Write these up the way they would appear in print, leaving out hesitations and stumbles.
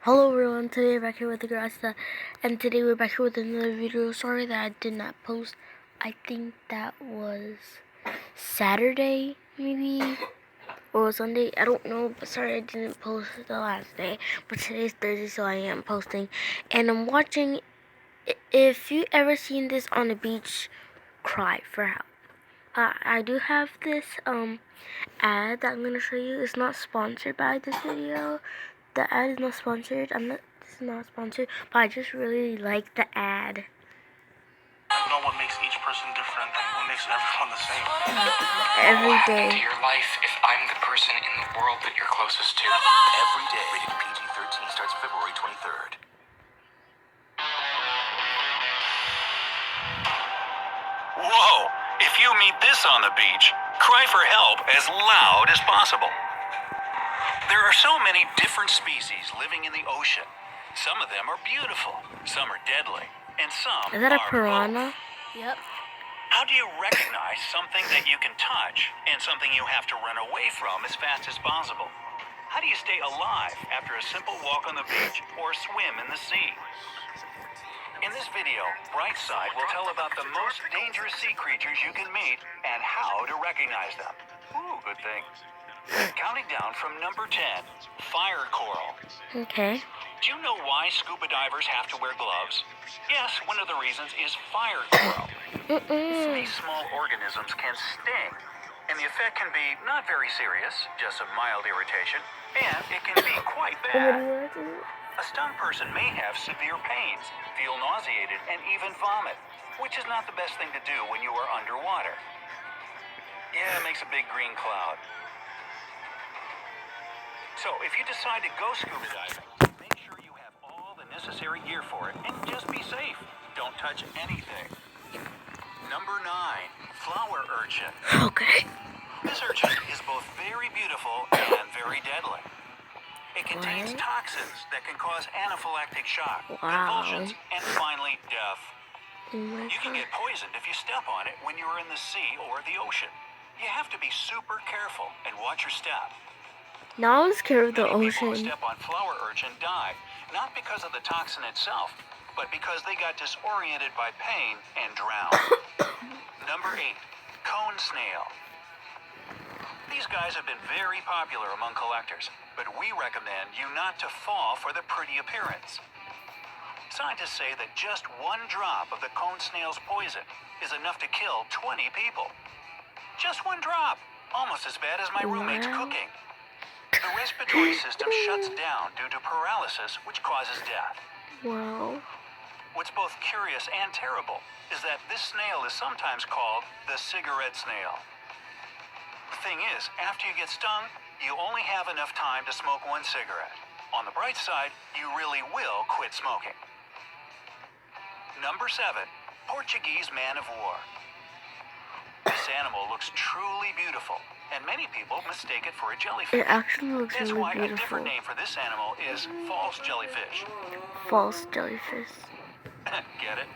Hello everyone, today we're back here with the Grasta, and today we're back here with another video. Sorry that I did not post. I think that was Saturday, maybe, or Sunday, I don't know, but sorry I didn't post the last day. But today's Thursday, so I am posting, and I'm watching. If you ever seen this on the beach, cry for help. I do have this ad that I'm gonna show you. It's not sponsored by this video. The ad is not sponsored. This is not sponsored, but I just really like the ad. Know what makes each person different and what makes everyone the same. Every day. To your life if I'm the person in the world that you're closest to. Every day. Rated PG-13 starts February 23rd. Whoa! If you meet this on the beach, cry for help as loud as possible. There are so many different species living in the ocean. Some of them are beautiful, some are deadly, and some Is that a are piranha? both. Yep. How do you recognize something that you can touch and something you have to run away from as fast as possible? How do you stay alive after a simple walk on the beach or swim in the sea? In this video, Brightside will tell about the most dangerous sea creatures you can meet and how to recognize them. Ooh, good thing. Counting down from number 10, fire coral. Okay. Do you know why scuba divers have to wear gloves? Yes, one of the reasons is fire coral. These small organisms can sting, and the effect can be not very serious, just a mild irritation, and it can be quite bad. A stung person may have severe pains, feel nauseated, and even vomit, which is not the best thing to do when you are underwater. Yeah, it makes a big green cloud. So, if you decide to go scuba diving, make sure you have all the necessary gear for it, and just be safe. Don't touch anything. Number 9, flower urchin. Okay. This urchin is both very beautiful and very deadly. It contains What? toxins that can cause anaphylactic shock, Wow. convulsions, and finally death. Oh my You can God. get poisoned if you step on it when you're in the sea or the ocean. You have to be super careful and watch your step. Now I'm scared of the Many people who ocean. step on flower urchin die, not because of the toxin itself, but because they got disoriented by pain and drowned. Number 8, cone snail. These guys have been very popular among collectors, but we recommend you not to fall for the pretty appearance. Scientists say that just one drop of the cone snail's poison is enough to kill 20 people. Just one drop, almost as bad as my roommate's Wow. cooking. The respiratory system shuts down due to paralysis, which causes death. Wow. What's both curious and terrible is that this snail is sometimes called the cigarette snail. The thing is, after you get stung, you only have enough time to smoke one cigarette. On the bright side, you really will quit smoking. Number 7, Portuguese man of war. This animal looks truly beautiful, and many people mistake it for a jellyfish. It actually looks That's really why a beautiful. different name for this animal is false jellyfish. False jellyfish. Get it?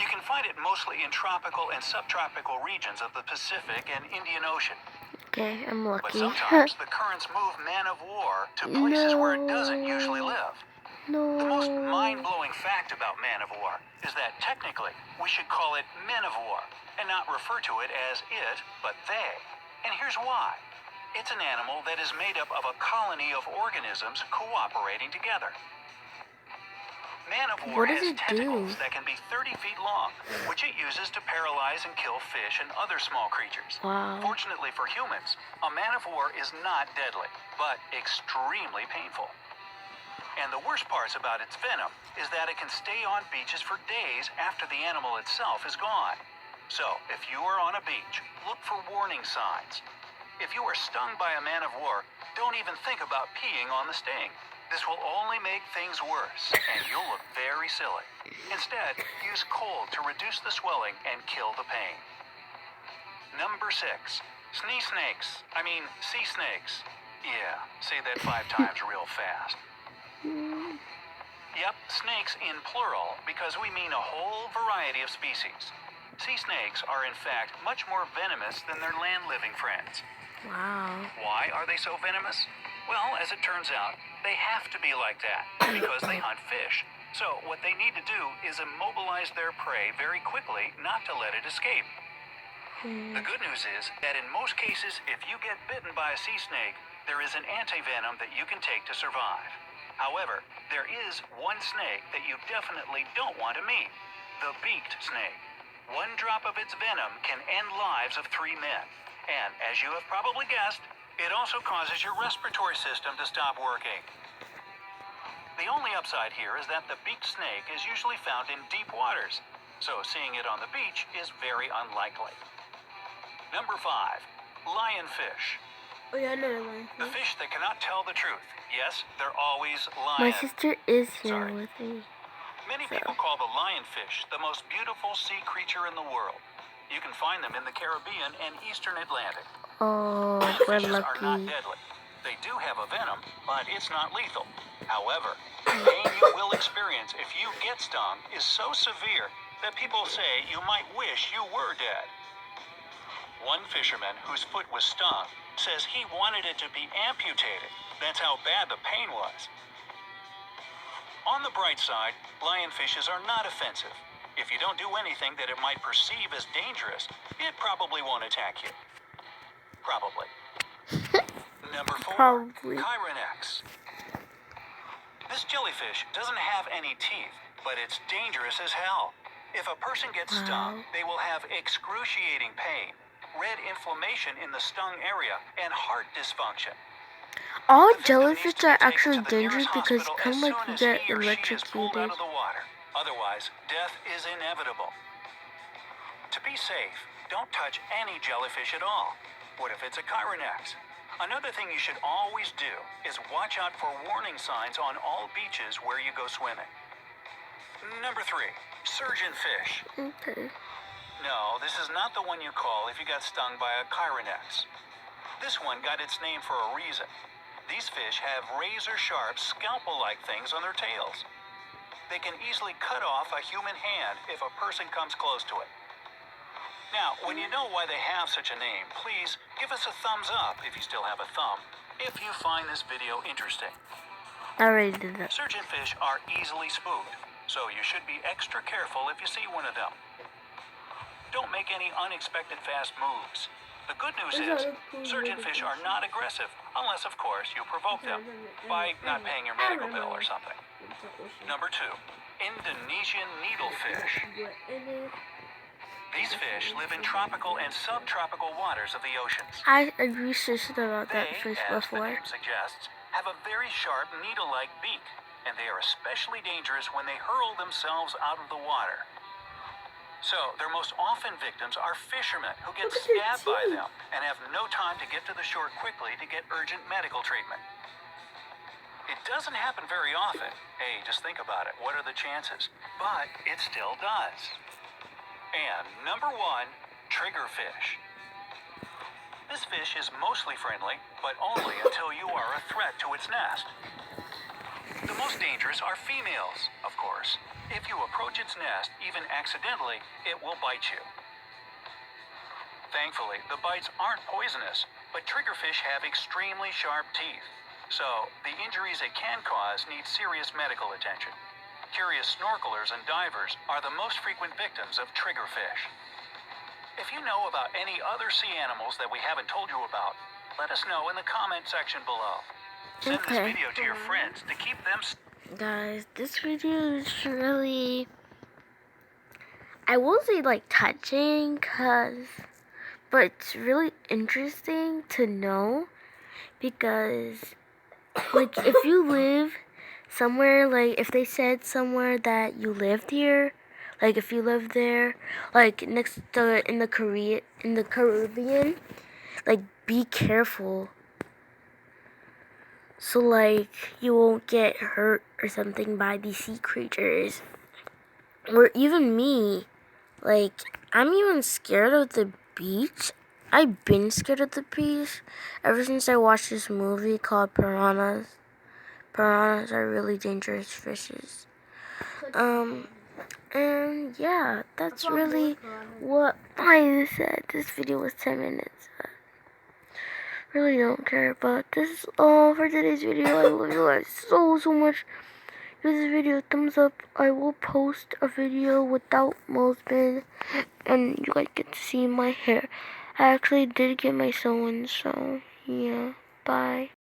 You can find it mostly in tropical and subtropical regions of the Pacific and Indian Ocean. Okay, I'm But lucky. sometimes the currents move man of war to places where it doesn't usually live. No. The most mind-blowing fact about man of war is that technically we should call it men of war and not refer to it as it, but they. And here's why. It's an animal that is made up of a colony of organisms cooperating together. Man of war What does has it do? tentacles that can be 30 feet long, which it uses to paralyze and kill fish and other small creatures. Wow. Fortunately for humans, a man of war is not deadly, but extremely painful. And the worst parts about its venom is that it can stay on beaches for days after the animal itself is gone. So, if you are on a beach, look for warning signs. If you are stung by a man of war, don't even think about peeing on the sting. This will only make things worse, and you'll look very silly. Instead, use cold to reduce the swelling and kill the pain. Number 6, sea snakes. Yeah, say that 5 times real fast. Yep, snakes in plural, because we mean a whole variety of species. Sea snakes are in fact much more venomous than their land-living friends. Wow. Why are they so venomous? Well, as it turns out, They have to be like that because they hunt fish. So what they need to do is immobilize their prey very quickly, not to let it escape. The good news is that in most cases, if you get bitten by a sea snake, there is an antivenom that you can take to survive. However, there is one snake that you definitely don't want to meet, the beaked snake. One drop of its venom can end lives of 3 men. And as you have probably guessed, it also causes your respiratory system to stop working. The only upside here is that the beaked snake is usually found in deep waters, so seeing it on the beach is very unlikely. Number 5, lionfish. Oh yeah, another one. The fish that cannot tell the truth. Yes, they're always My lying. sister is here Sorry. with me. Many people call the lionfish the most beautiful sea creature in the world. You can find them in the Caribbean and Eastern Atlantic. Oh, we're Lionfishes are not lucky. deadly. They do have a venom, but it's not lethal. However, the pain you will experience if you get stung is so severe that people say you might wish you were dead. One fisherman whose foot was stung says he wanted it to be amputated. That's how bad the pain was. On the bright side, lionfishes are not offensive. If you don't do anything that it might perceive as dangerous, it probably won't attack you. Probably. Number 4, Probably. Chironex. This jellyfish doesn't have any teeth, but it's dangerous as hell. If a person gets stung, they will have excruciating pain, red inflammation in the stung area, and heart dysfunction. All The victim needs jellyfish to be are taken actually to the nearest dangerous because hospital kind of as like soon you as get he or she is pulled electrocuted. out of the water. Otherwise, death is inevitable. To be safe, don't touch any jellyfish at all. What if it's a Chironex? Another thing you should always do is watch out for warning signs on all beaches where you go swimming. Number 3, surgeonfish. Okay. No, this is not the one you call if you got stung by a Chironex. This one got its name for a reason. These fish have razor-sharp, scalpel-like things on their tails. They can easily cut off a human hand if a person comes close to it. Now, when you know why they have such a name, please give us a thumbs up if you still have a thumb, if you find this video interesting. I already did that. Surgeonfish are easily spooked, so you should be extra careful if you see one of them. Don't make any unexpected fast moves. The good news is, surgeonfish are not aggressive, unless, of course, you provoke them by not paying your medical bill or something. Number 2, Indonesian needlefish. These fish live in tropical and subtropical waters of the oceans. I researched about that They, fish as the before. name suggests, have a very sharp needle-like beak, and they are especially dangerous when they hurl themselves out of the water. So, their most often victims are fishermen who get Look at their stabbed by teeth. them and have no time to get to the shore quickly to get urgent medical treatment. It doesn't happen very often. Hey, just think about it. What are the chances? But it still does. And number 1, triggerfish. This fish is mostly friendly, but only until you are a threat to its nest. The most dangerous are females, of course. If you approach its nest, even accidentally, it will bite you. Thankfully, the bites aren't poisonous, but triggerfish have extremely sharp teeth. So, the injuries it can cause need serious medical attention. Curious snorkelers and divers are the most frequent victims of triggerfish. If you know about any other sea animals that we haven't told you about, let us know in the comment section below. Send this Okay. video to your friends to keep them Guys, this video is really, I won't say like touching, but it's really interesting to know, because like if you live somewhere, like if they said somewhere that you lived here, like if you live there, like next to in the Caribbean, like be careful. So, like, you won't get hurt or something by these sea creatures. Or even me. Like, I'm even scared of the beach. I've been scared of the beach ever since I watched this movie called Piranhas. Piranhas are really dangerous fishes. And yeah, that's really what I said. This video was 10 minutes. really don't care. But this is all for today's video. I love you guys so much. Give this video a thumbs up. I will post a video without Mosman, and you guys get to see my hair. I actually did get my sewing, so yeah. Bye.